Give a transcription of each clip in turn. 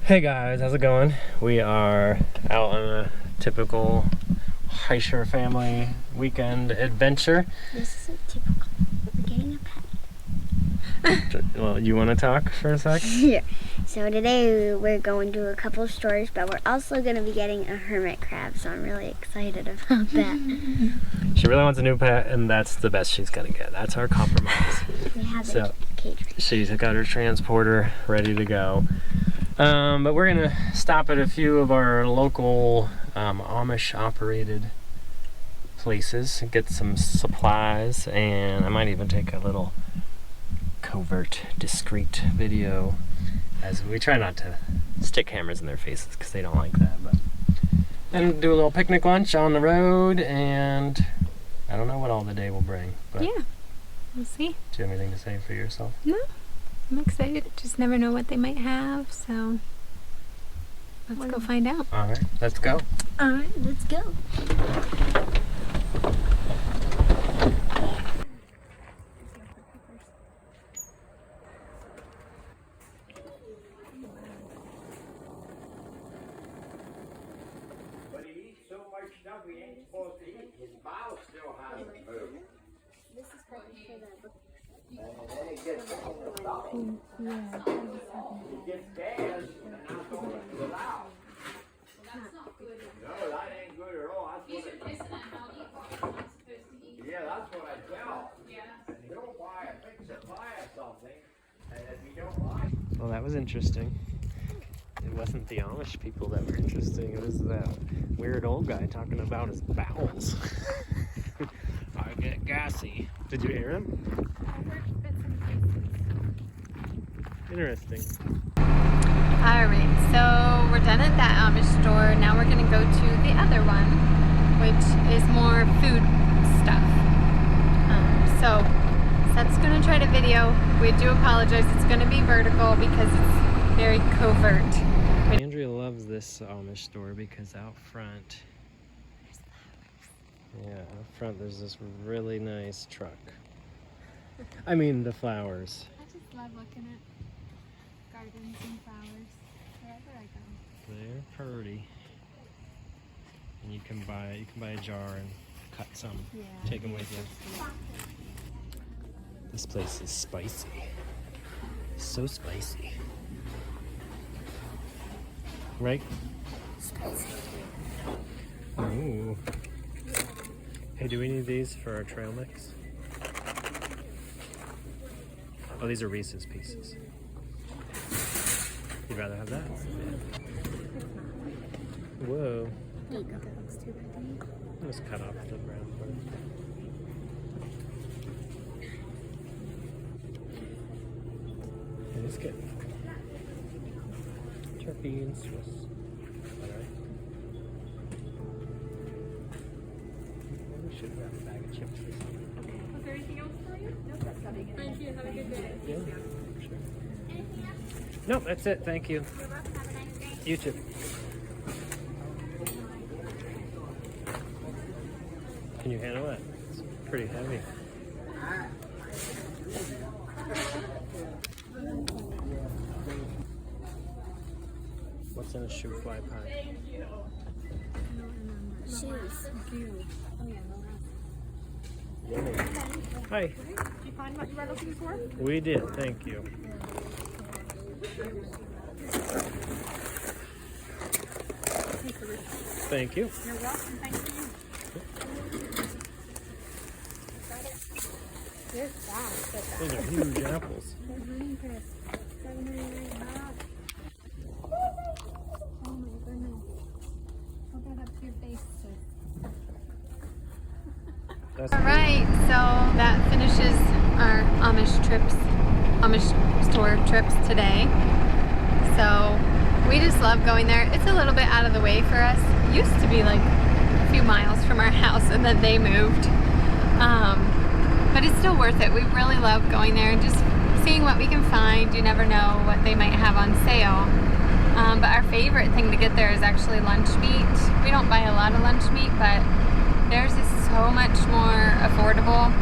Hey guys, how's it going? We are out on a typical Heischer family weekend adventure. This isn't typical. We're getting a pet. Well, you want to talk for a sec? Yeah. So today we're going to a couple stores, but we're also going to be getting a hermit crab, so I'm really excited about that. She really wants a new pet, and that's the best she's gonna get. That's our compromise. We have So, a cage right she's got her transporter ready to go. But we're gonna stop at a few of our local Amish operated places and get some supplies, and I might even take a little covert, discreet video as we try not to stick cameras in their faces because they don't like that. But and do a little picnic lunch on the road, and I don't know what all the day will bring. But Yeah, we'll see. do you have anything to say for yourself? No, I'm excited. Just never know what they might have, so let's go find out. All right, let's go. All right, let's go. But he eats so much stuff he ain't supposed to eat. His bowel still hasn't moved. This is probably for the And then he gets stuff. He gets gas, and that's all he can allow. No, that ain't good at all. That's what yeah, that's what I tell. And he'll buy a fix it, buy us something, and if he don't like Well, that was interesting. It wasn't the Amish people that were interesting. It was that weird old guy talking about his bowels. I get gassy. Did you hear him? Interesting. Alright, so we're done at that Amish store. Now we're gonna go to the other one, which is more food stuff. So Seth's gonna try to video. We do apologize. It's gonna be vertical because it's very covert. Andrea loves this Amish store because out front, out front there's this really nice truck. I mean the flowers. I just love looking at gardens and flowers wherever I go. They're pretty. And you can buy a jar and cut some. Yeah. Take them with you. This place is spicy. So spicy. Right? Ooh. Hey, do we need these for our trail mix? Oh, these are Reese's Pieces. You'd rather have that? Yeah. Whoa. Just cut off the brown part. It is good. Turkey and Swiss. Alright. We should grab a bag of chips or something. Was there anything else for you? No, that's coming in. Thank you. Have a good day. Yeah, sure. No, that's it. Thank you. You're welcome. Have a nice day. You too. Can you handle it? It's pretty heavy. What's in a shoe fly pie? shoes. Yummy. Hi. Did you find what you were looking for? We did. Thank you. Thank you. You're welcome. Thank you. They're fast. Those are huge apples. Oh my goodness. Hold that up to your face, sis. That's Alright, so that finishes our Amish store trips today. So we just love going there. It's a little bit out of the way for us. It used to be like a few miles from our house, and then they moved. But it's still worth it. We really love going there and just seeing what we can find. You never know what they might have on sale. But our favorite thing to get there is actually lunch meat. We don't buy a lot of lunch meat, but theirs is so much more affordable,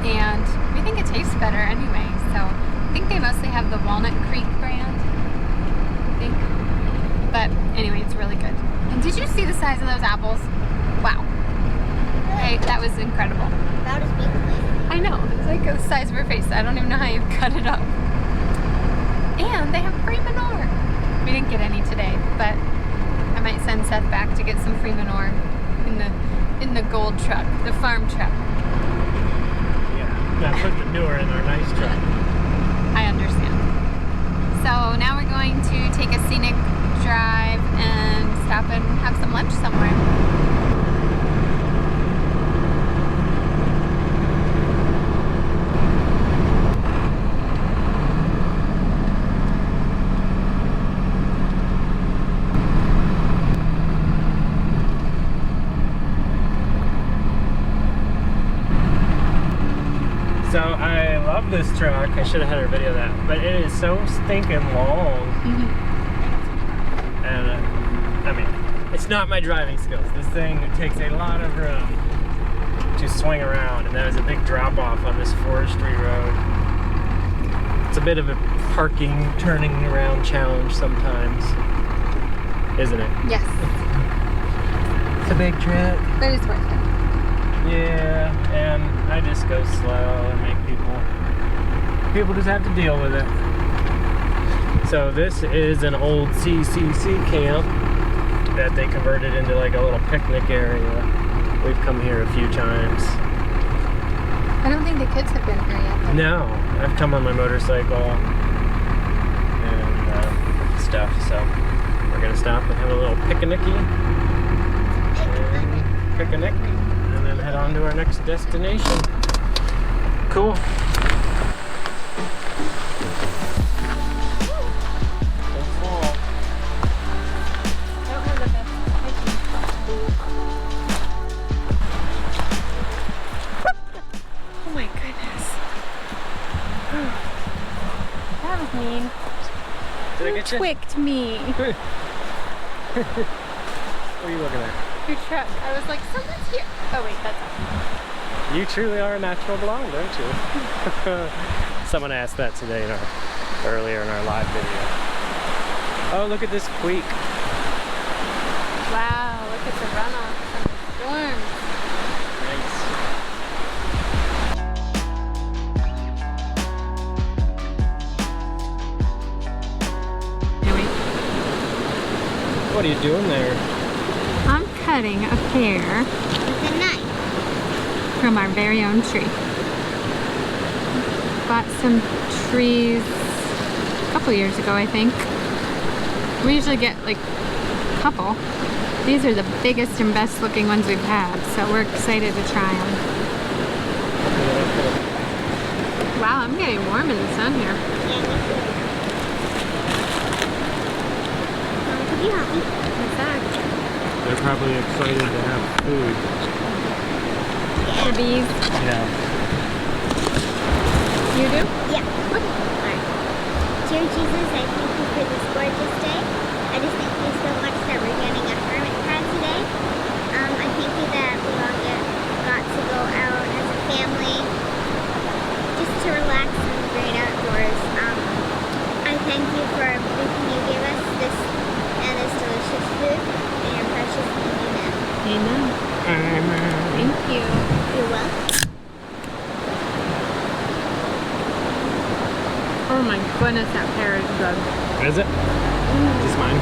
and we think it tastes better anyway. So I think they mostly have the Walnut Creek brand. I think really good. And did you see the size of those apples? Wow. That was incredible. About as big as my I know, it's like the size of her face. I don't even know how you cut it up. And they have free manure. We didn't get any today, but I might send Seth back to get some free manure in the gold truck, the farm truck. Yeah, put the manure in our nice truck. I understand. So now we're going to take a scenic drive and stop and have some lunch somewhere. So I love this truck. I should have had her video that, but it is so stinking long. And I mean, it's not my driving skills. This thing takes a lot of room to swing around, and there's a big drop off on this forestry road. It's a bit of a parking, turning around challenge sometimes, isn't it? Yes, It's a big truck. but it's worth it. Yeah, and I just go slow and make people just have to deal with it. So this is an old CCC camp that they converted into like a little picnic area. We've come here a few times. I don't think the kids have been here yet. No, I've come on my motorcycle and stuff, so we're gonna stop and have a little picnicky and then head on to our next destination. Cool. Oh my goodness. That was mean. Did I get you? Twicked me. What are you looking at? Your truck. I was like, someone's here. Oh wait, that's us. You truly are a natural blonde, don't you? Someone asked that today earlier in our live video. Oh, look at this squeak. Wow, look at the runoff from the storm. Anyway, What are you doing there? I'm cutting a pear with a knife. from our very own tree. Bought some trees a couple years ago, I think. We usually get like a couple. These are the biggest and best looking ones we've had, so we're excited to try them. Wow, I'm getting warm in the sun here. Yeah, me too. Mom, could you help me? In fact, They're probably excited to have food. the bees. Yeah. You do? Yeah. Okay. Alright. Dear Jesus, I thank you for this gorgeous day. I just thank you so much that we're getting a hermit crab today. I thank you that we all got to go out as a family just to relax in the great outdoors. I thank you for everything you gave us, this delicious food, and your precious name. Amen. Amen. Thank you. You're welcome. Oh my goodness, that pear is good. Is it? Is this mine?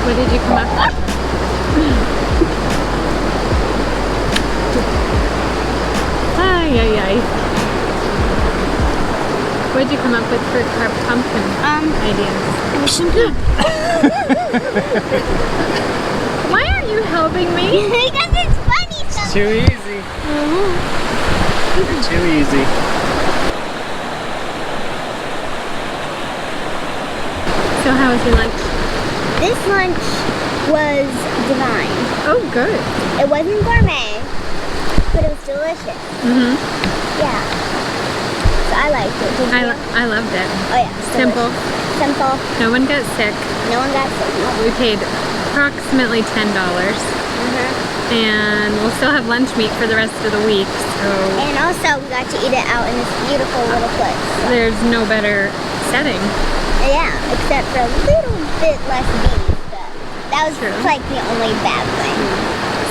What did you come up with? Ay, ay, ay. What'd you come up with for our pumpkin ideas? Why aren't you helping me? Because it's funny sometimes. Too easy. You're too easy. So how was your lunch? This lunch was divine. Oh, good. It wasn't gourmet, but it was delicious. Mm-hmm. Yeah. So I liked it. Did you? I loved it. Oh yeah. It's Simple. delicious. Simple. No one got sick. No one got sick. No. We paid approximately $10. And we'll still have lunch meat for the rest of the week, so And also we got to eat it out in this beautiful little place. there's no better setting. Yeah, except for a little bit less beef. But that was True. like the only bad thing.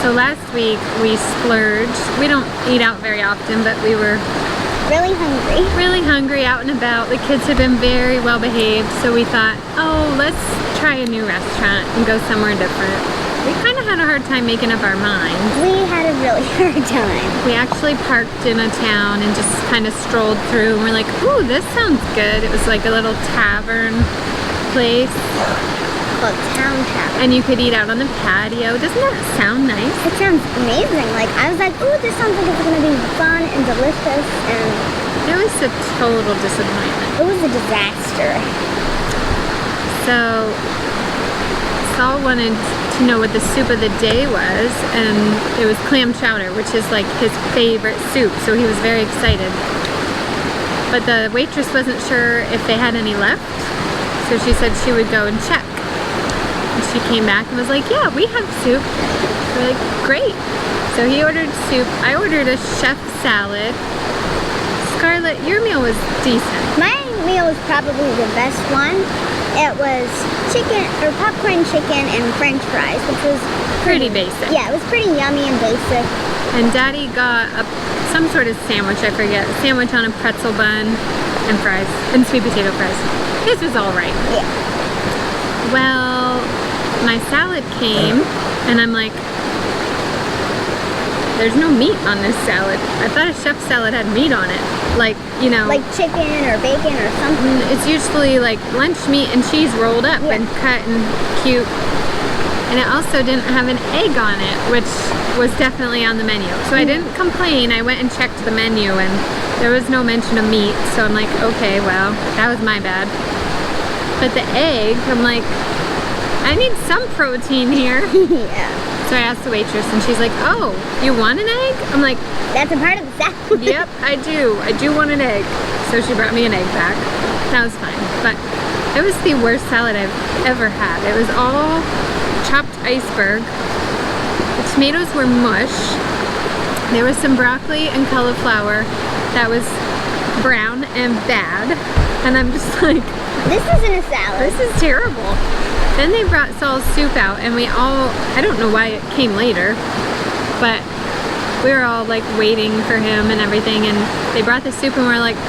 So last week we splurged. We don't eat out very often, but we were Really hungry. really hungry out and about. The kids have been very well behaved, so we thought, oh, let's try a new restaurant and go somewhere different. We kind of had a hard time making up our minds. We had a really hard time. We actually parked in a town and just kind of strolled through, and we're like, ooh, this sounds good. It was like a little tavern place, Called Town Tavern. and you could eat out on the patio. Doesn't that sound nice? It sounds amazing. Like I was like, ooh, this sounds like it's gonna be fun and delicious, and It was a total disappointment. it was a disaster. So Saul wanted to know what the soup of the day was, and it was clam chowder, which is like his favorite soup, so he was very excited. But the waitress wasn't sure if they had any left, so she said she would go and check. And she came back and was like, yeah, we have soup. We're like, great. So he ordered soup. I ordered a chef salad. Scarlett, your meal was decent. My meal was probably the best one. It was chicken or popcorn chicken and French fries, which was Pretty basic. yeah, it was pretty yummy and basic. And Daddy got some sort of sandwich, I forget. A sandwich on a pretzel bun and fries, and sweet potato fries. His was all right. Yeah. Well, my salad came, and I'm like, there's no meat on this salad. I thought a chef salad had meat on it. Like, you know. Like chicken or bacon or something. It's usually like lunch meat and cheese rolled up Yeah. and cut and cute. And it also didn't have an egg on it, which was definitely on the menu. So I didn't complain. I went and checked the menu and there was no mention of meat. So I'm like, okay, well, that was my bad. But the egg, I'm like, I need some protein here. Yeah. So I asked the waitress and she's like, oh, you want an egg? I'm like, That's a part of the salad. yep, I do. I do want an egg. So she brought me an egg back. That was fine. But it was the worst salad I've ever had. It was all chopped iceberg. The tomatoes were mush. There was some broccoli and cauliflower that was brown and bad. And I'm just like, This isn't a salad. this is terrible. Then they brought Saul's soup out and we all, I don't know why it came later, but we were all like waiting for him and everything, and they brought the soup and we're like,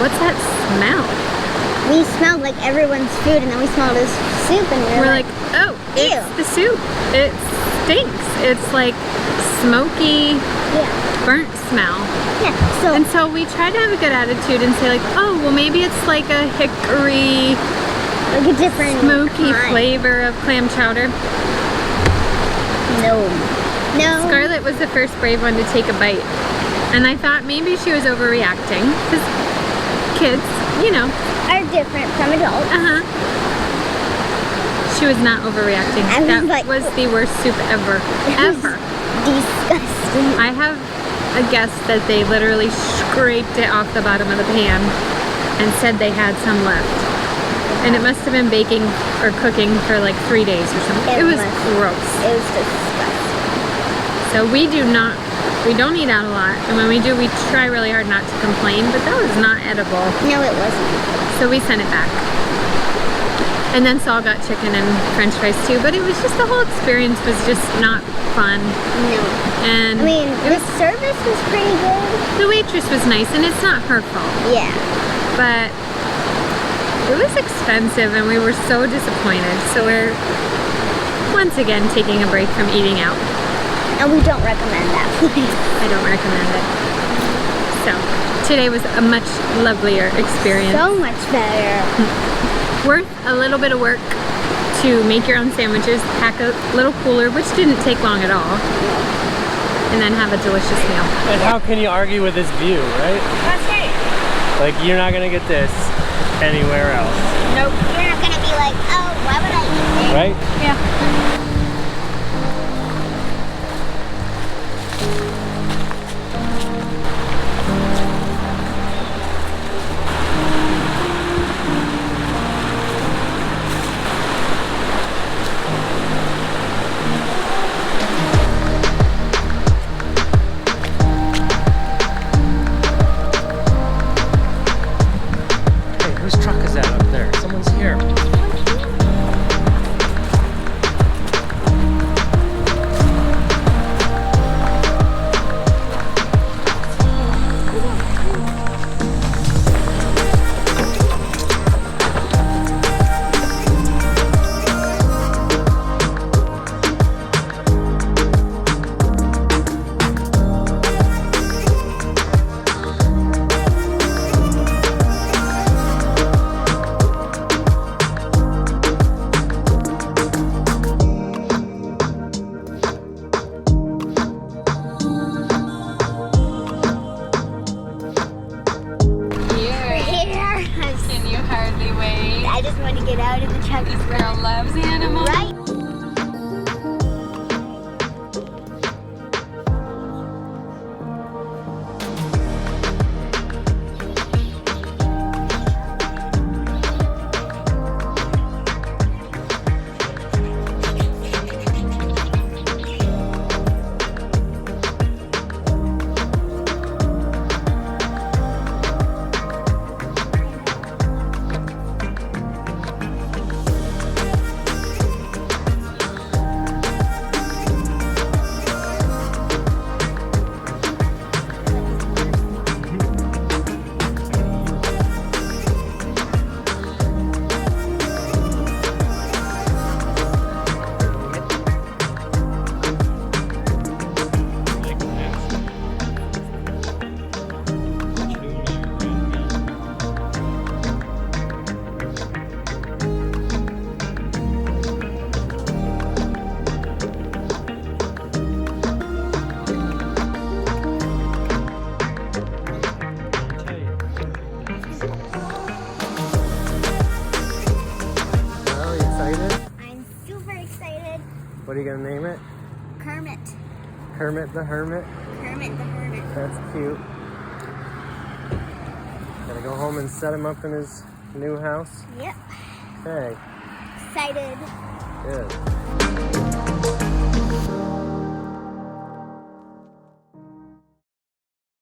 what's that smell? We smelled like everyone's food, and then we smelled his soup, and we We're like, oh, ew. it's the soup. It stinks. It's like smoky, yeah, burnt smell. yeah. So And so we tried to have a good attitude and say like, oh, well maybe it's like a hickory, like a different smoky kind. flavor of clam chowder. No, no. Scarlett was the first brave one to take a bite. And I thought maybe she was overreacting, because kids, you know, Are different from adults. she was not overreacting. I was That like- was the worst soup ever. Ever. Disgusting. I have a guess that they literally scraped it off the bottom of the pan and said they had some left. And it must have been baking or cooking for like 3 days or something. It was gross. It was disgusting. So we don't eat out a lot. And when we do, we try really hard not to complain, but that was not edible. No, it wasn't. So we sent it back. And then Saul got chicken and French fries too, but it was just, the whole experience was just not fun. No. And I mean, it the was, service was pretty good. the waitress was nice, and it's not her fault. Yeah. But it was expensive and we were so disappointed. So we're once again taking a break from eating out. And we don't recommend that place. I don't recommend it. So Today was a much lovelier experience. So much better. Worth a little bit of work to make your own sandwiches, pack a little cooler, which didn't take long at all, and then have a delicious meal. And how can you argue with this view, right? That's right. Like, you're not gonna get this anywhere else, Nope. You're not gonna be like, oh, why would I eat this? right? Yeah. Hey, whose truck is that up there? Someone's here. Here. Can you hardly wait? I just want to get out of the truck. This girl loves animals. Right? Well, you excited? I'm super excited. What are you gonna name it? Kermit. Kermit the Hermit? Kermit the Hermit. That's cute. Gotta go home and set him up in his new house. Yep. Okay, Excited. good.